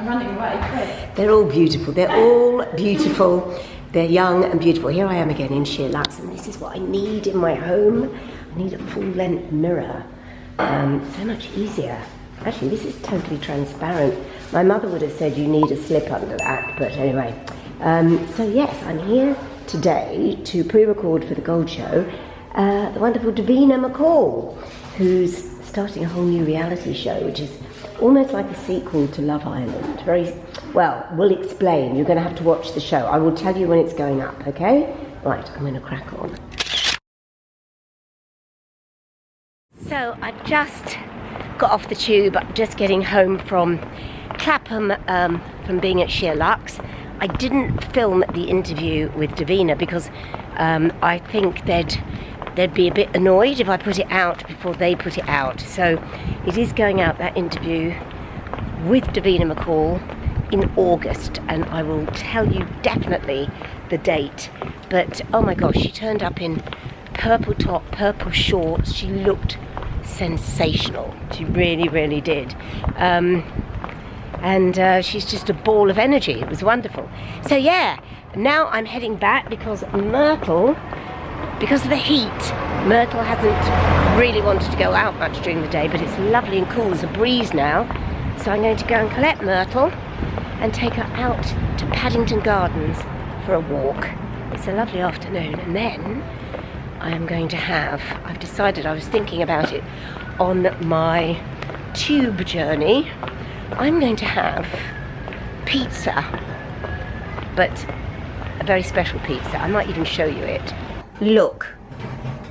I'm running away, quick. They're all beautiful. They're all beautiful. They're young and beautiful. Here I am again in sheer luxe, and this is what I need in my home. I need a full-length mirror. So much easier. Actually, this is totally transparent. My mother would have said you need a slip under that, but anyway. So yes, I'm here today to pre-record for the Gold Show the wonderful Davina McCall, who's starting a whole new reality show, which is almost like a sequel to Love Island. Very well, we'll explain. You're going to have to watch the show. I will tell you when it's going up, okay? Right, I'm going to crack on. So I just got off the tube, just getting home from Clapham from being at Sheer Luxe. I didn't film the interview with Davina because I think they'd be a bit annoyed if I put it out before they put it out. So it is going out, that interview with Davina McCall, in August, and I will tell you definitely the date. But oh my gosh, she turned up in purple top, purple shorts. She looked sensational. She really, really did. And she's just a ball of energy. It was wonderful. So yeah, now I'm heading back because Myrtle, because of the heat, Myrtle hasn't really wanted to go out much during the day, but it's lovely and cool. There's a breeze now. So I'm going to go and collect Myrtle and take her out to Paddington Gardens for a walk. It's a lovely afternoon. And then I am going to have, I've decided, I was thinking about it on my tube journey, I'm going to have pizza, but a very special pizza. I might even show you it. Look,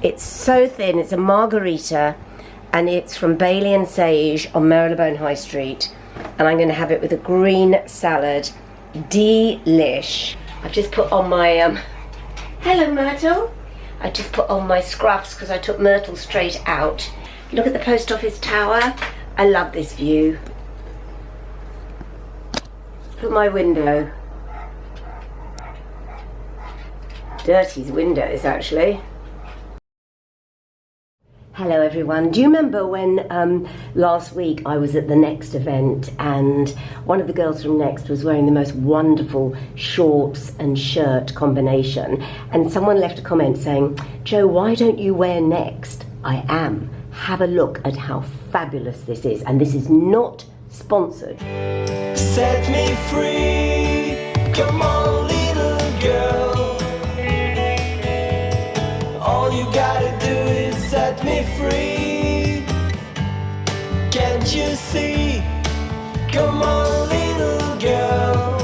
it's so thin. It's a margarita, and it's from Bailey and Sage on Marylebone High Street, and I'm going to have it with a green salad. Delish. I've just put on my hello Myrtle. I just put on my scruffs because I took Myrtle straight out. Look at the post office tower. I love this view. Look at my window. Dirty windows, actually. Hello everyone. Do you remember when last week I was at the Next event and one of the girls from Next was wearing the most wonderful shorts and shirt combination, and someone left a comment saying, "Jo, why don't you wear Next?" I am. Have a look at how fabulous this is, and this is not sponsored. Set me free, come on little girl. All you gotta do is set me free. Can't you see? Come on little girl.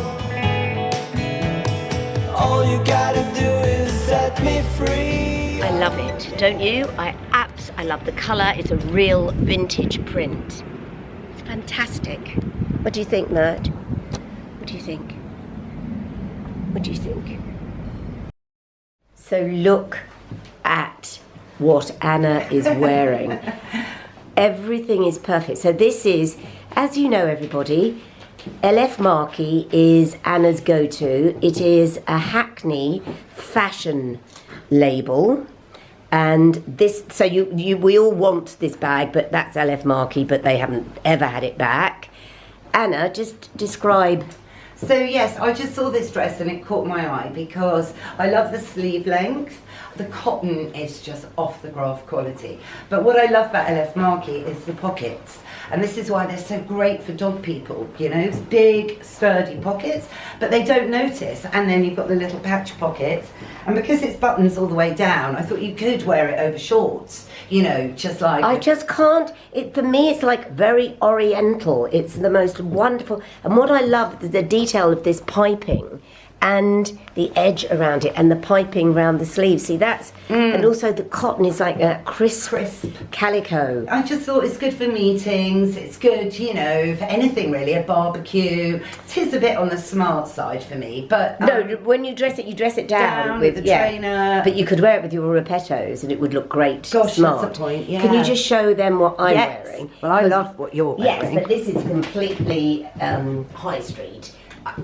All you gotta do is set me free. I love it, don't you? I love the colour. It's a real vintage print. It's fantastic. What do you think, Mert? What do you think? What do you think? So look at what Anna is wearing. Everything is perfect. So this is, as you know everybody, LF Marquee is Anna's go-to. It is a Hackney fashion label. And this, so we all want this bag, but that's LF Marquee, but they haven't ever had it back. Anna, just describe. So yes, I just saw this dress and it caught my eye because I love the sleeve length. The cotton is just off the graph quality. But what I love about LF Marquee is the pockets. And this is why they're so great for dog people, you know, it's big, sturdy pockets, but they don't notice. And then you've got the little patch pockets. And because it's buttons all the way down, I thought you could wear it over shorts, you know, just like... I just can't, for me it's like very oriental. It's the most wonderful, and what I love, the detail of this piping and the edge around it and the piping around the sleeve. See, that's, and also the cotton is like a crisp calico. I just thought it's good for meetings, it's good, you know, for anything really, a barbecue. It is a bit on the smart side for me, but... no, when you dress it down with the trainer. But you could wear it with your repettos and it would look great. Gosh, smart. that's the point, yeah. Can you just show them what I'm wearing? Well, I love what you're wearing. Yes, but this is completely high street.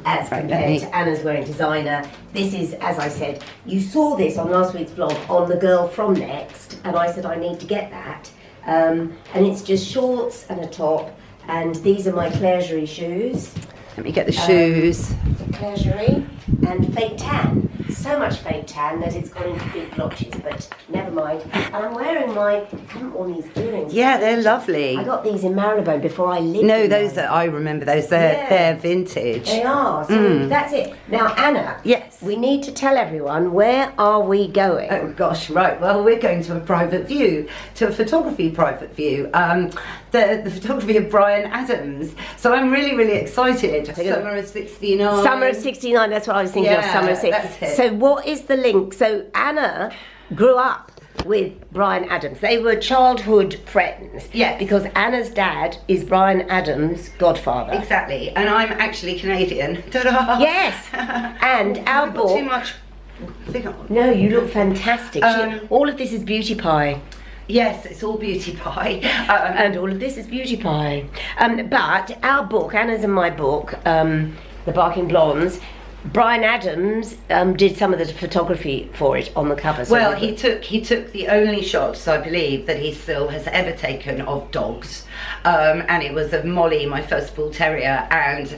As compared to Anna's wearing designer. This is, as I said, you saw this on last week's vlog on the girl from Next, and I said I need to get that. And it's just shorts and a top, and these are my Clairegerie shoes. Let me get the shoes. Clergerie and fake tan. So much fake tan that it's gone into big blotches, but never mind. And I'm wearing I haven't worn these earrings. Yeah, they're lovely. I got these in Marylebone before I lived. No, in those Marylebone. I remember those. They're vintage. They are. So that's it. Now, Anna. Yes. We need to tell everyone, where are we going? Oh gosh, right. Well, we're going to a private view, to a photography private view. The photography of Bryan Adams. So I'm really, really excited. Summer of '69. Summer of '69. That's what I was thinking of. Summer of '69. That's it. So what is the link? So Anna grew up with Bryan Adams. They were childhood friends. Yes. Because Anna's dad is Bryan Adams' godfather. Exactly. And I'm actually Canadian. Ta-da! Yes. And our I've got too book. much. Thing on. No, you look fantastic. All of this is beauty pie. Yes, it's all beauty pie. And all of this is beauty pie. But our book, Anna's and my book, The Barking Blondes, Bryan Adams did some of the photography for it on the cover. So Well, he took the only shots, I believe, that he still has ever taken of dogs, and it was of Molly, my first bull terrier, and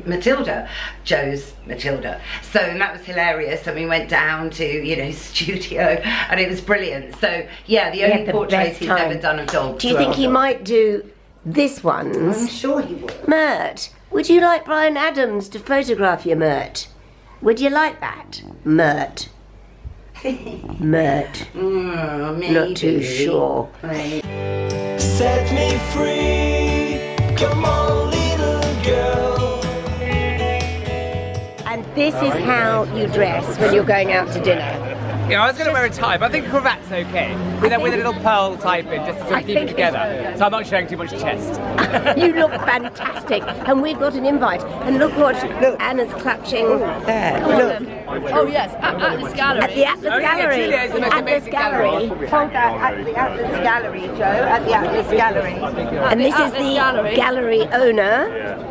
Matilda, Joe's Matilda. So that was hilarious, and we went down to his studio, and it was brilliant. So yeah, the only portraits he's ever done of dogs. Do you think he might do this ones? I'm sure he would. Mert, would you like Bryan Adams to photograph you, Mert? Would you like that, Mert? Mert. Maybe. Not too sure. Set me free, come on little girl. And this is how you dress when you're going out to dinner. Yeah, I was going to wear a tie, but I think a cravat's okay. With a little pearl type in, just to sort of keep it together. So I'm not showing too much chest. You look fantastic. And we've got an invite. And look what Anna's clutching. There, look. Oh yes, at Atlas Gallery. At the Atlas Oh, yeah, Gallery. Julia is the most Atlas amazing Gallery. Hold that at the Atlas Gallery, Joe. At the Atlas Gallery. And this is Atlas the Gallery. gallery owner.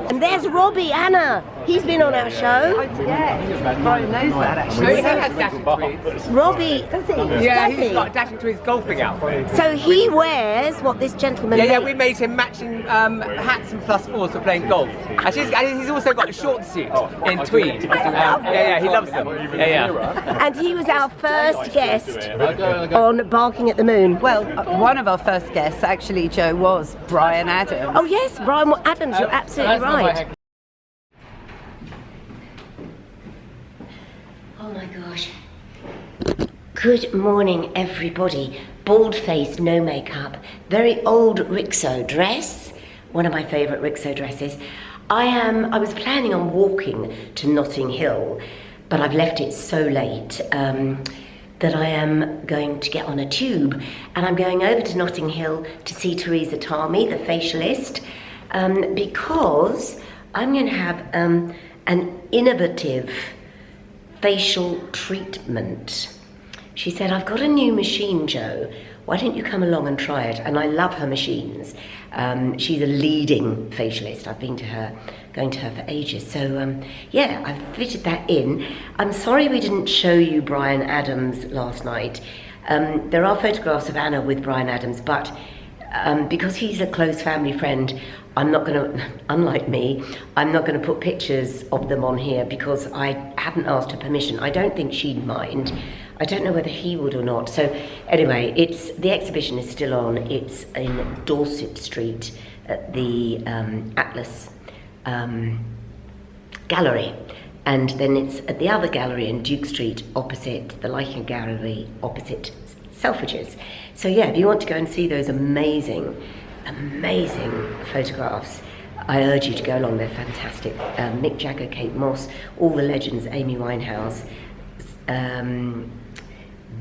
And there's Robbie, Anna. He's been on our show. Yeah, Bryan knows that No, actually. he has dashing tweeds. Robbie, does he? Yeah, Does he's he? got dashing tweeds golfing outfit. So he wears what this gentleman Yeah, made. we made him matching hats and +4s for playing golf. Actually, he's also got a short suit in tweed. Yeah, he loves them. Yeah. And he was our first guest on Barking at the Moon. Well, one of our first guests actually, Joe, was Bryan Adams. Oh yes, Bryan Adams, you're absolutely right. Oh my gosh. Good morning, everybody. Bald face, no makeup, very old Rixo dress, one of my favourite Rixo dresses. I was planning on walking to Notting Hill, but I've left it so late that I am going to get on a tube, and I'm going over to Notting Hill to see Teresa Tarmy, the facialist, because I'm going to have an innovative facial treatment. She said, I've got a new machine, Joe. Why don't you come along and try it? And I love her machines. She's a leading facialist. I've been going to her for ages. So yeah, I've fitted that in. I'm sorry we didn't show you Bryan Adams last night. There are photographs of Anna with Bryan Adams, but because he's a close family friend, I'm not going to, unlike me, I'm not going to put pictures of them on here because I haven't asked her permission. I don't think she'd mind. I don't know whether he would or not. So anyway, the exhibition is still on. It's in Dorset Street at the Atlas Gallery. And then it's at the other gallery in Duke Street opposite the Leichen Gallery, opposite Selfridges. So yeah, if you want to go and see those amazing photographs, I urge you to go along. They're fantastic. Mick Jagger, Kate Moss, all the legends, Amy Winehouse,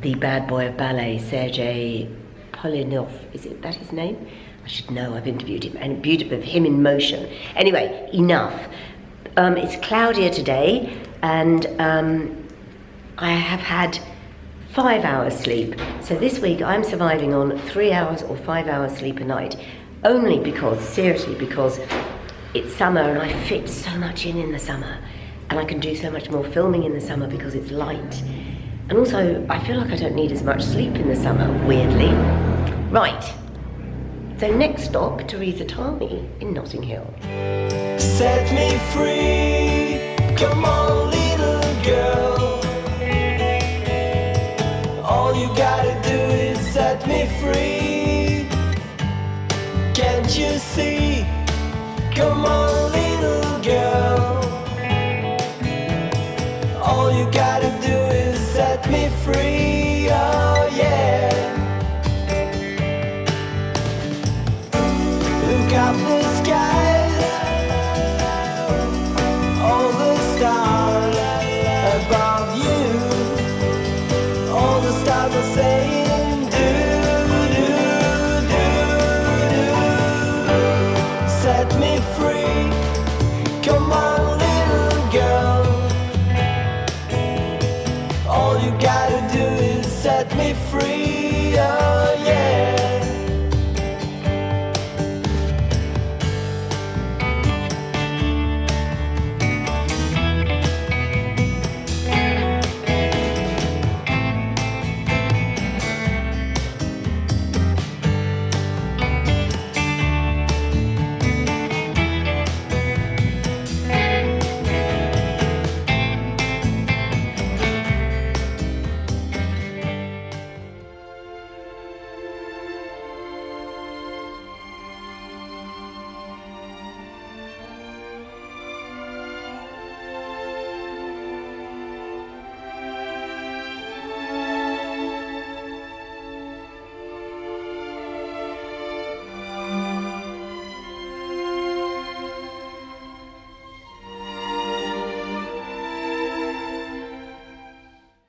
the bad boy of ballet, Sergei Polinov, is it that his name? I should know, I've interviewed him, and beautiful of him in motion. Anyway, enough. It's cloudier today, and I have had 5 hours sleep. So this week I'm surviving on 3 hours or 5 hours sleep a night, only because, seriously, because it's summer and I fit so much in the summer, and I can do so much more filming in the summer because it's light. And also, I feel like I don't need as much sleep in the summer, weirdly. Right, so next stop, Teresa Tarmy in Notting Hill. set me free. Come on, little girl. All you gotta do is set me free. Can't you see? Come on, little girl. All you gotta do is set me free. Oh yeah. Look up the skies, all the stars above you. All the stars are saying do, do, do, do. Set me free. Come on, little girl. All you gotta do is set me free. Oh yeah.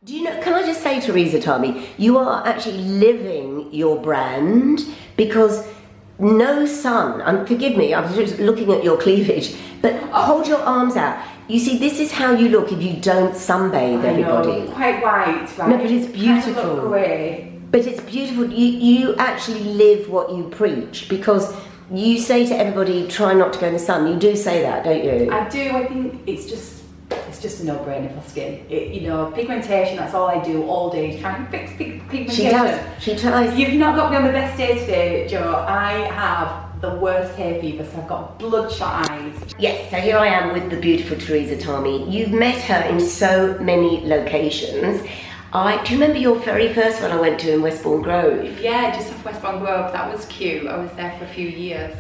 Do you know, can I just say, Teresa Tommy, you are actually living your brand, because no sun, and forgive me, I'm just looking at your cleavage, but hold your arms out. You see, this is how you look if you don't sunbathe, everybody. Quite white, right? No, but it's beautiful. Kind of look grey. But it's beautiful. You actually live what you preach, because you say to everybody, try not to go in the sun. You do say that, don't you? I do. I think it's just a no-brainer for skin. You know, pigmentation, that's all I do all day, trying to fix pigmentation. She does. She tries. You've not got me on the best day today, Joe. I have the worst hay fever, so I've got bloodshot eyes. Yes, so here I am with the beautiful Teresa Tommy. You've met her in so many locations. Do you remember your very first one I went to in Westbourne Grove? Yeah, just off Westbourne Grove. That was cute. I was there for a few years.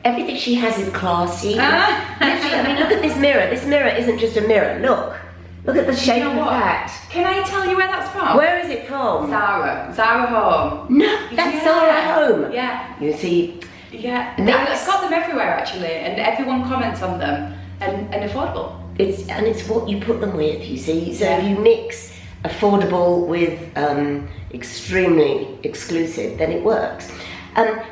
Everything she has is classy. Literally, I mean, look at this mirror. This mirror isn't just a mirror. Look at the shape of that. Can I tell you where that's from? Where is it from? Zara Home. No, that's Zara Home. Yeah. You see. Yeah. That's- I've got them everywhere actually, and everyone comments on them, and affordable. It's what you put them with. You see, so Yeah. if you mix affordable with extremely exclusive, then it works.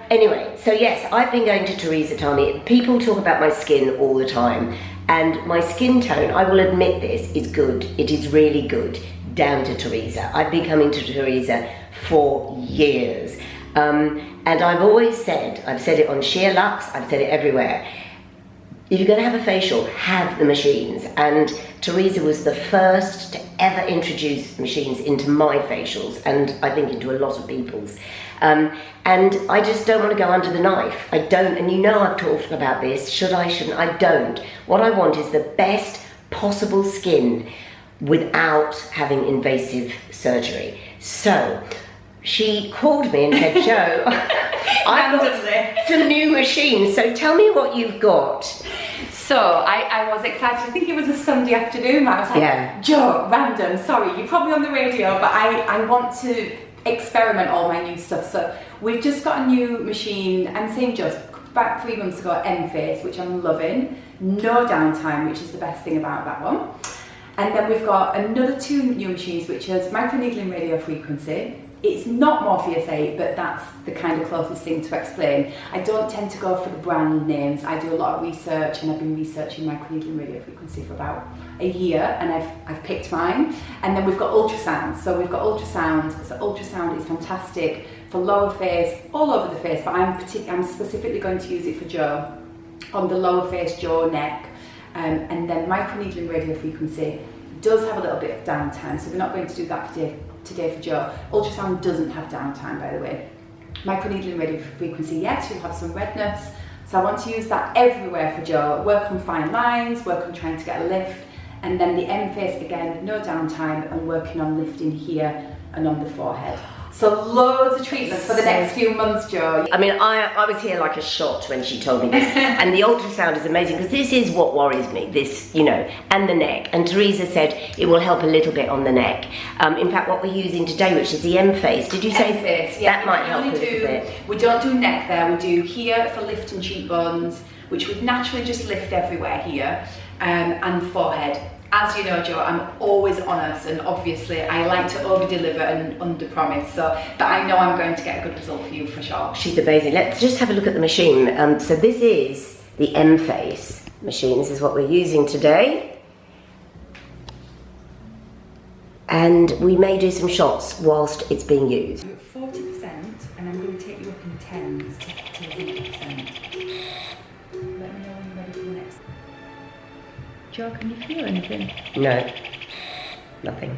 Anyway, so yes, I've been going to Teresa Tommy. People talk about my skin all the time, and my skin tone, I will admit this, is good. It is really good, down to Teresa. I've been coming to Teresa for years. And I've always said, I've said it on Sheer Lux, I've said it everywhere, if you're going to have a facial, have the machines. And Teresa was the first to ever introduce machines into my facials, and I think into a lot of people's. And I just don't want to go under the knife. I don't, and you know I've talked about this, should I, shouldn't I? Don't. What I want is the best possible skin without having invasive surgery. So, she called me and said, Joe, I've got some new machines, so tell me what you've got. So I was excited. I think it was a Sunday afternoon. I was like, Yeah. Joe, random, sorry, you're probably on the radio, but I want to experiment all my new stuff. So we've just got a new machine. I'm saying just about 3 months ago, M-Face, which I'm loving. No downtime, which is the best thing about that one. And then we've got another 2 new machines, which is microneedling radio frequency. It's not Morpheus 8, but that's the kind of closest thing to explain. I don't tend to go for the brand names. I do a lot of research, and I've been researching microneedling radio frequency for about a year, and I've picked mine. And then we've got ultrasound. So we've got ultrasound. So ultrasound is fantastic for lower face, all over the face, but I'm specifically going to use it for Joe, on the lower face, jaw, neck. And then microneedling radio frequency does have a little bit of downtime, so we're not going to do that today for Joe. Ultrasound doesn't have downtime, by the way. Microneedling radio frequency, yes, you'll have some redness, So I want to use that everywhere for Jo, work on fine lines, work on trying to get a lift, and then the M face again, no downtime, and working on lifting here and on the forehead. So loads of treatments for the next few months, Jo. I mean, I was here like a shot when she told me this. And the ultrasound is amazing because this is what worries me, this, you know, and the neck. And Teresa said it will help a little bit on the neck. In fact, what we're using today, which is the M face, did you say? M-face, yeah. That might help a little bit. We don't do neck there, we do here for lifting cheekbones, which would naturally just lift everywhere here, and forehead. As you know, Jo, I'm always honest, and obviously I like to over-deliver and under-promise, so, but I know I'm going to get a good result for you for sure. She's amazing. Let's just have a look at the machine. So this is the M-face machine. This is what we're using today. And we may do some shots whilst it's being used. You're at 40%, and I'm going to take you up in 10s to 100%. Let me know when you're ready for the next. Jo, can you feel anything? No, nothing.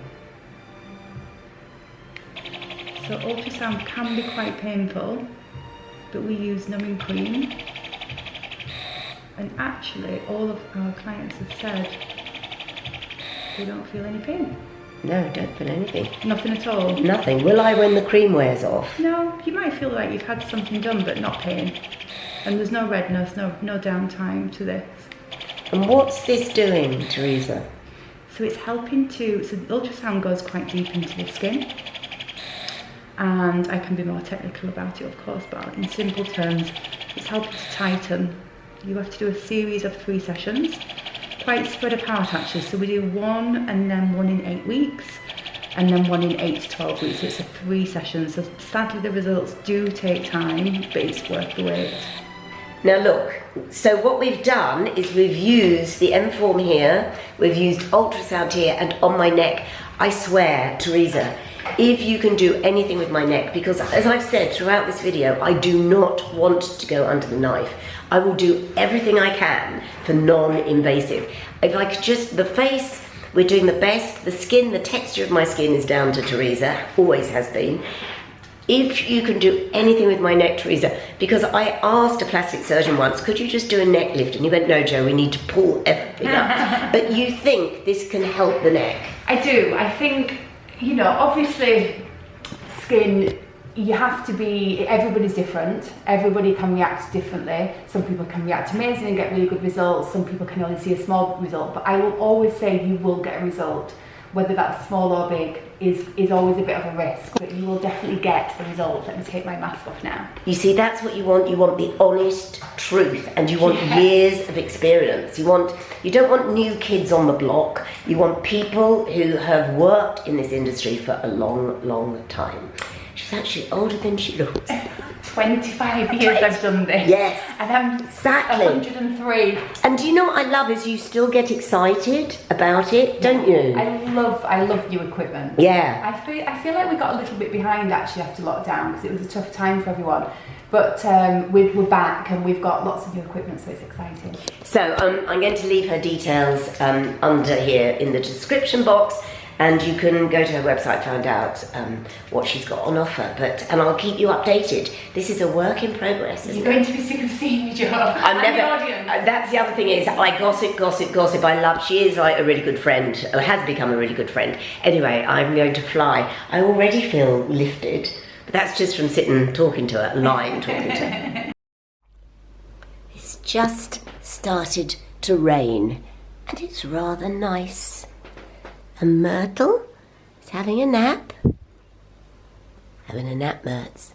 So ultrasound can be quite painful, but we use numbing cream. And actually, all of our clients have said they don't feel any pain. No, don't feel anything. Nothing at all? Nothing. Will I when the cream wears off? No, you might feel like you've had something done, but not pain. And there's no redness, no downtime to this. And what's this doing, Teresa? So it's helping to, so the ultrasound goes quite deep into the skin. And I can be more technical about it, of course, but in simple terms, it's helping to tighten. You have to do a series of 3 sessions, quite spread apart actually. So we do 1 and then 1 in 8 weeks, and then 1 in 8 to 12 weeks. So it's a 3 sessions. So sadly the results do take time, but it's worth the wait. Now look, so what we've done is we've used the M-form here, we've used ultrasound here, and on my neck. I swear, Teresa, if you can do anything with my neck, because as I've said throughout this video, I do not want to go under the knife. I will do everything I can for non-invasive. If I could just, the face, we're doing the best. The skin, the texture of my skin is down to Teresa, always has been. If you can do anything with my neck, Teresa, because I asked a plastic surgeon once, could you just do a neck lift? And he went, no, Jo, we need to pull everything up. But you think this can help the neck? I do. I think, you know, obviously skin, you have to be, everybody's different. Everybody can react differently. Some people can react amazing and get really good results. Some people can only see a small result. But I will always say you will get a result. Whether that's small or big is always a bit of a risk, but you will definitely get a result. Let me take my mask off now. You see, that's what you want. You want the honest truth, and you want years of experience. You don't want new kids on the block. You want people who have worked in this industry for a long, long time. She's actually older than she looks. 25 years I've done this. Yes. And I'm exactly 103. And do you know what I love is you still get excited about it, don't you? I love new equipment. Yeah. I feel like we got a little bit behind actually after lockdown because it was a tough time for everyone. But we're back and we've got lots of new equipment, so it's exciting. So I'm going to leave her details under here in the description box. And you can go to her website, find out what she's got on offer. And I'll keep you updated. This is a work in progress, isn't it? You're going to be sick of seeing me, Jo. I'm never. The audience. That's the other thing is I gossip. I love. She is like a really good friend, or has become a really good friend. Anyway, I'm going to fly. I already feel lifted, but that's just from sitting talking to her, lying talking to her. It's just started to rain, and it's rather nice. And Myrtle is having a nap. Having a nap, Mertz.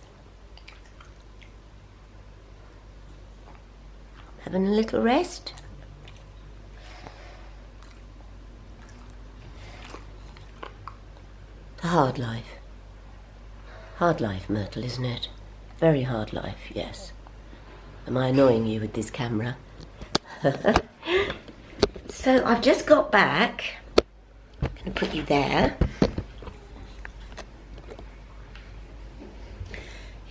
Having a little rest. It's a hard life. Hard life, Myrtle, isn't it? Very hard life, yes. Am I annoying you with this camera? So I've just got back. I'm going to put you there.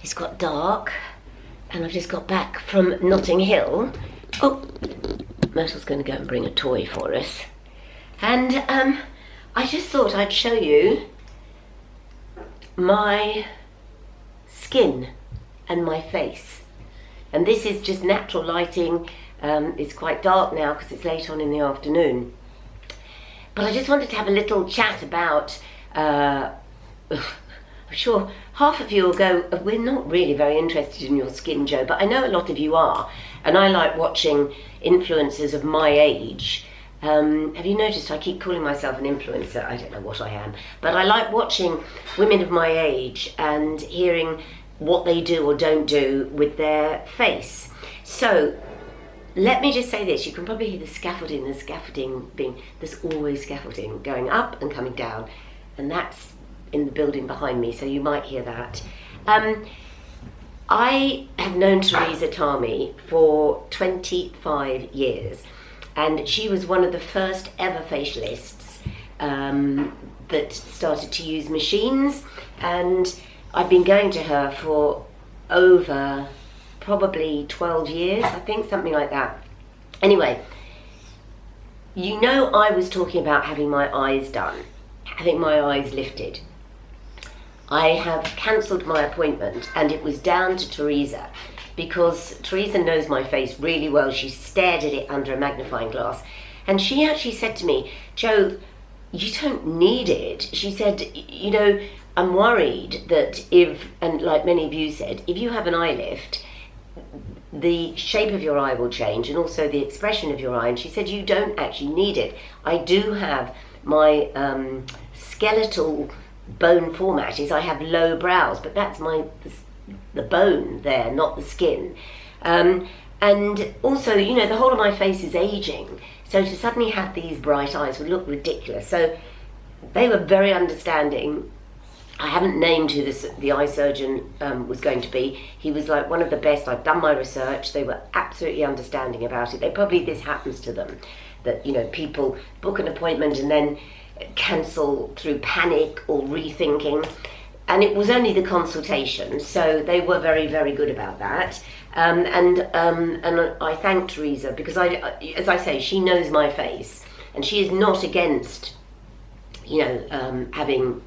It's got dark, and I've just got back from Notting Hill. Oh, Myrtle's going to go and bring a toy for us. And I just thought I'd show you my skin and my face. And this is just natural lighting. It's quite dark now because it's late on in the afternoon. But I just wanted to have a little chat about, I'm sure half of you will go, we're not really very interested in your skin, Jo, but I know a lot of you are. And I like watching influencers of my age. Have you noticed I keep calling myself an influencer? I don't know what I am. But I like watching women of my age and hearing what they do or don't do with their face. So let me just say this. You can probably hear the scaffolding being, there's always scaffolding going up and coming down. And that's in the building behind me, so you might hear that. I have known Teresa Tami for 25 years. And she was one of the first ever facialists that started to use machines. And I've been going to her for over probably 12 years, I think, something like that. Anyway, you know, I was talking about having my eyes done, having my eyes lifted. I have cancelled my appointment, and it was down to Teresa, because Teresa knows my face really well. She stared at it under a magnifying glass, and she actually said to me, Jo, you don't need it. She said, you know, I'm worried that if, and like many of you said, if you have an eye lift, the shape of your eye will change and also the expression of your eye. And she said, you don't actually need it. I do have my skeletal bone format is I have low brows, but that's the bone there, not the skin. And also, you know, the whole of my face is aging, so to suddenly have these bright eyes would look ridiculous. So they were very understanding. I haven't named who the eye surgeon was going to be. He was like one of the best. I've done my research. They were absolutely understanding about it. This happens to them, that, you know, people book an appointment and then cancel through panic or rethinking. And it was only the consultation, so they were very, very good about that. And I thank Teresa, because as I say, she knows my face, and she is not against, you know, having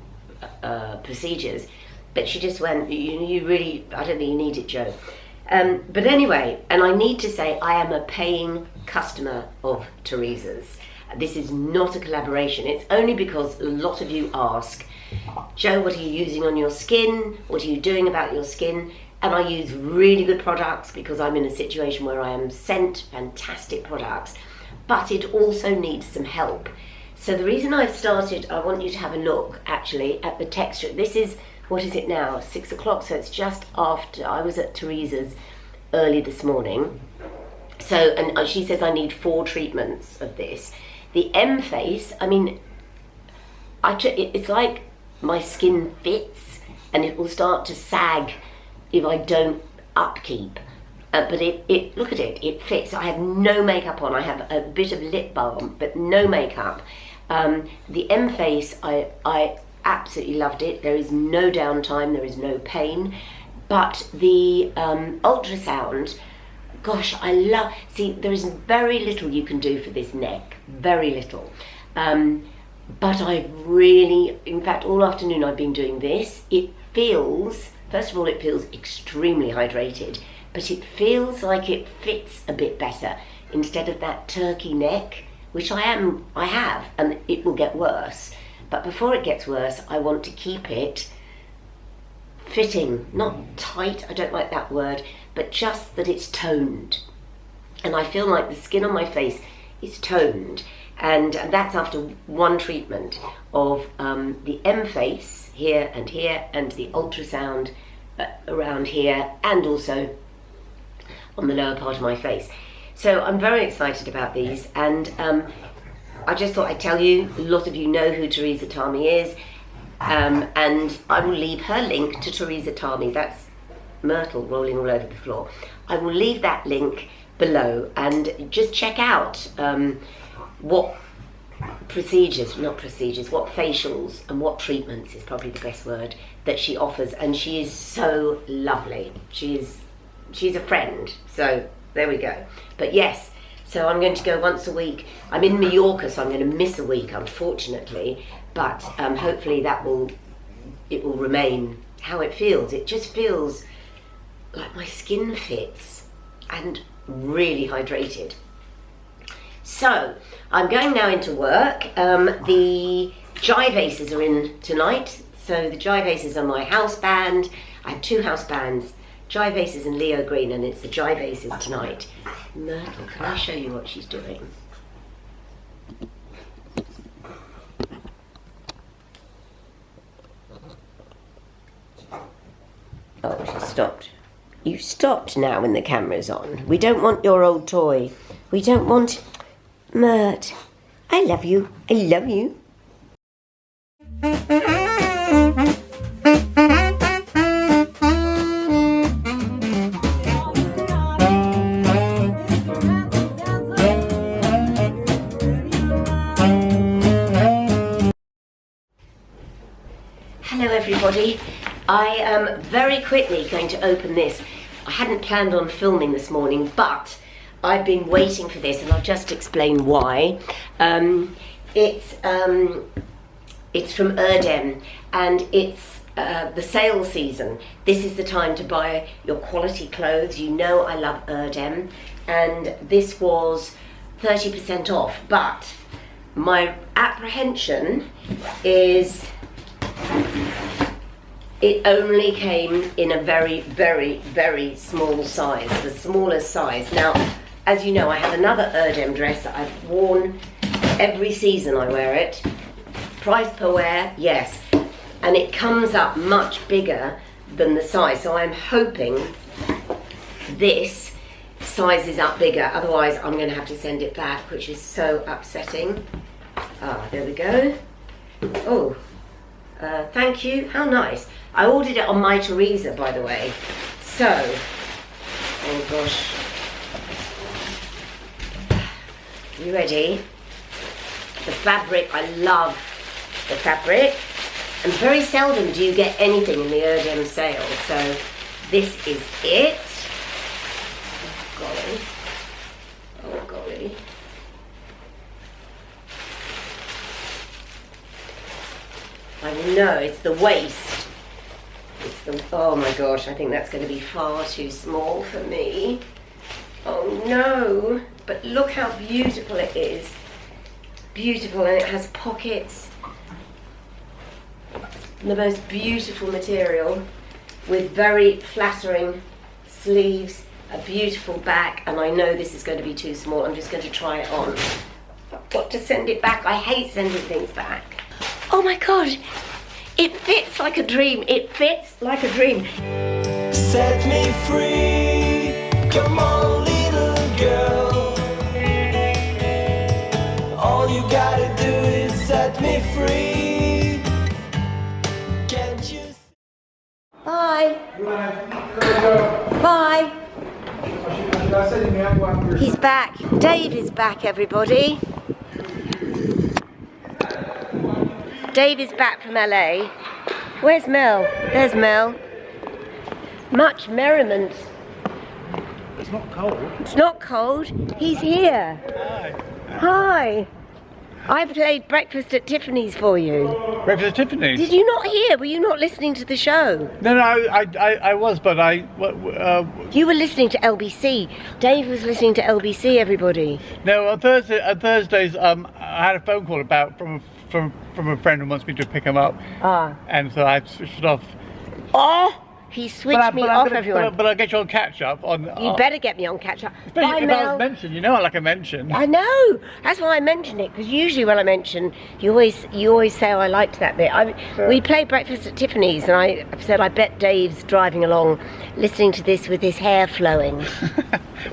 procedures, but she just went, you really, I don't think you need it, Jo. But anyway, and I need to say, I am a paying customer of Teresa's. This is not a collaboration. It's only because a lot of you ask, Jo, what are you using on your skin? What are you doing about your skin? And I use really good products because I'm in a situation where I am sent fantastic products, but it also needs some help. So the reason I've started, I want you to have a look actually at the texture. This is, what is it now? 6 o'clock, so it's just after, I was at Teresa's early this morning. So, and she says I need 4 treatments of this. The M face, I mean, it's like my skin fits and it will start to sag if I don't upkeep. But it look at it, it fits. I have no makeup on. I have a bit of lip balm, but no makeup. The M face, I absolutely loved it. There is no downtime, there is no pain. But the ultrasound, gosh, I love, see, there is very little you can do for this neck, very little. But I really, in fact, all afternoon I've been doing this. It feels, first of all, it feels extremely hydrated, but it feels like it fits a bit better instead of that turkey neck, which I have, and it will get worse. But before it gets worse, I want to keep it fitting, not tight, I don't like that word, but just that it's toned. And I feel like the skin on my face is toned. And that's after 1 treatment of the M face here, and the ultrasound around here, and also on the lower part of my face. So I'm very excited about these, and I just thought I'd tell you, a lot of you know who Teresa Tami is, and I will leave her link to Teresa Tami. That's Myrtle rolling all over the floor. I will leave that link below, and just check out what what facials and what treatments is probably the best word that she offers. And she is so lovely. She's a friend, so there we go. But yes, so I'm going to go once a week. I'm in Mallorca, so I'm going to miss a week, unfortunately, but hopefully it will remain how it feels. It just feels like my skin fits. and really hydrated. So I'm going now into work. The Jive Aces are in tonight. So the Jive Aces are my house band. I have 2 house bands, Jive Aces and Leo Green, and it's the Jive Aces tonight. Myrtle, can I show you what she's doing? Oh, she stopped. You stopped now when the camera's on. We don't want your old toy. We don't want... Mert, I love you. I love you. Hello everybody. I am very quickly going to open this. I hadn't planned on filming this morning, but I've been waiting for this, and I'll just explain why. It's from Erdem, and it's the sale season. This is the time to buy your quality clothes. You know I love Erdem, and this was 30% off, but my apprehension is it only came in a very, very, very small size, the smallest size. Now, as you know, I have another Erdem dress that I've worn every season. I wear it. Price per wear, yes. And it comes up much bigger than the size. So I'm hoping this sizes up bigger. Otherwise, I'm going to have to send it back, which is so upsetting. Ah, there we go. Oh, thank you. How nice. I ordered it on My Teresa, by the way. So, oh gosh. You ready? The fabric, I love the fabric. And very seldom do you get anything in the Erdem sale. So, this is it. Oh golly. Oh golly. I know, it's the waist. It's the, oh my gosh, I think that's going to be far too small for me. Oh no, but look how beautiful it is. Beautiful, and it has pockets. The most beautiful material with very flattering sleeves, a beautiful back, and I know this is going to be too small. I'm just going to try it on. I've got to send it back. I hate sending things back. Oh my god, it fits like a dream. It fits like a dream. Set me free, come on little girl. All you gotta do is set me free. Can't you see? Bye. Bye. He's back. Dave is back, everybody. Dave is back from LA. Where's Mel? There's Mel. Much merriment. It's not cold. It's not cold. He's here. Hi. Hi. I played Breakfast at Tiffany's for you. Breakfast at Tiffany's? Did you not hear? Were you not listening to the show? No, I was, but You were listening to LBC. Dave was listening to LBC, everybody. no, on Thursdays, I had a phone call from a friend who wants me to pick him up. Ah. And so I switched it off. Oh! He switched me off, everyone. But I'll get you on catch up on. You better get me on catch up. Bye, if I Mel. was mentioned, you know I like a mention. I know. That's why I mentioned it, because usually when I mention, you always say, "Oh, I liked that bit." We played Breakfast at Tiffany's, and I said, "I bet Dave's driving along, listening to this with his hair flowing."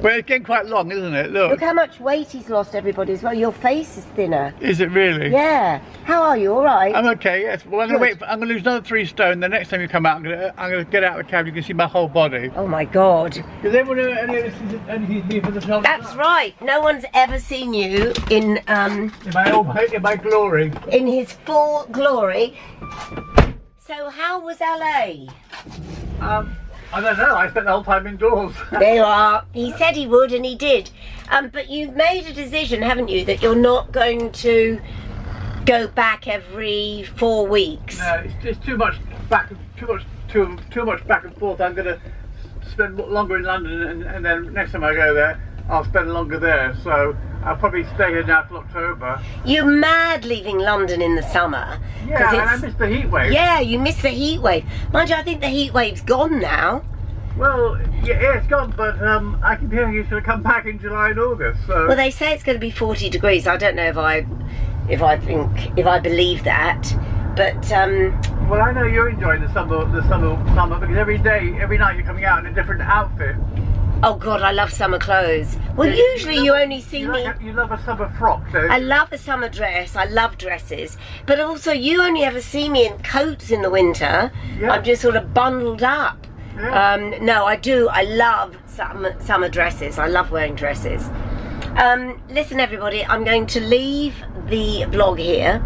Well, it's getting quite long, isn't it? Look how much weight he's lost, everybody, as well. Your face is thinner. Is it really? Yeah. How are you? All right? I'm okay. Yes. Well, I'm going to lose another 3 stone. The next time you come out, I'm going to get out of the cab. You can see my whole body. Oh my God. Does everyone know anything me for the shoulder? That's right. No one's ever seen you in my glory. in his full glory. So how was LA? I don't know. I spent the whole time indoors. There you are. He said he would, and he did. But you've made a decision, haven't you, that you're not going to go back every 4 weeks? No, it's just too much back and forth. I'm going to spend longer in London, and then next time I go there, I'll spend longer there. So I'll probably stay here now till October. You're mad leaving London in the summer. Yeah, and I miss the heat wave. Yeah, you miss the heat wave. Mind you, I think the heat wave's gone now. Well, yeah, it's gone, but I keep hearing it's going to come back in July and August. So. Well, they say it's going to be 40 degrees. I don't know if I believe that, but well, I know you're enjoying the summer because every night you're coming out in a different outfit. oh God, I love summer clothes. Well, usually you only see me. You love a summer frock, don't you? I love a summer dress. I love dresses, but also you only ever see me in coats in the winter. Yeah. I'm just sort of bundled up. Yeah. No, I do. I love summer dresses. I love wearing dresses. Listen, everybody, I'm going to leave the vlog here.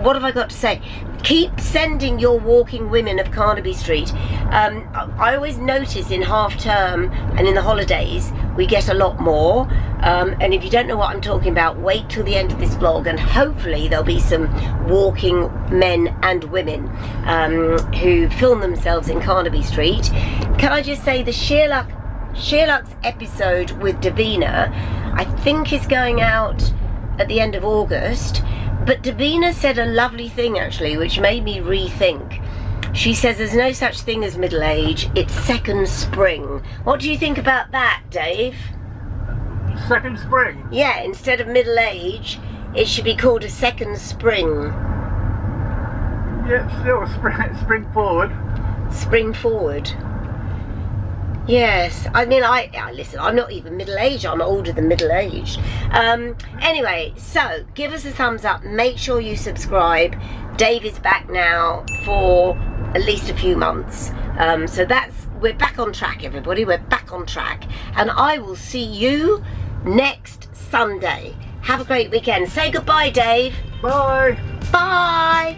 What have I got to say? Keep sending your walking women of Carnaby Street. I always notice in half term and in the holidays we get a lot more, and if you don't know what I'm talking about, wait till the end of this vlog and hopefully there'll be some walking men and women who film themselves in Carnaby Street. Can I just say the Sherlock's episode with Davina I think is going out at the end of August, but Davina said a lovely thing actually which made me rethink. She says there's no such thing as middle age, it's second spring. What do you think about that, Dave? Second spring? Yeah, instead of middle age it should be called a second spring. Yeah, still spring forward. Spring forward. Yes, I mean, listen, I'm not even middle-aged, I'm older than middle-aged. Anyway, so give us a thumbs up, make sure you subscribe. Dave is back now for at least a few months. So we're back on track, everybody, we're back on track. And I will see you next Sunday. Have a great weekend. Say goodbye, Dave. Bye. Bye.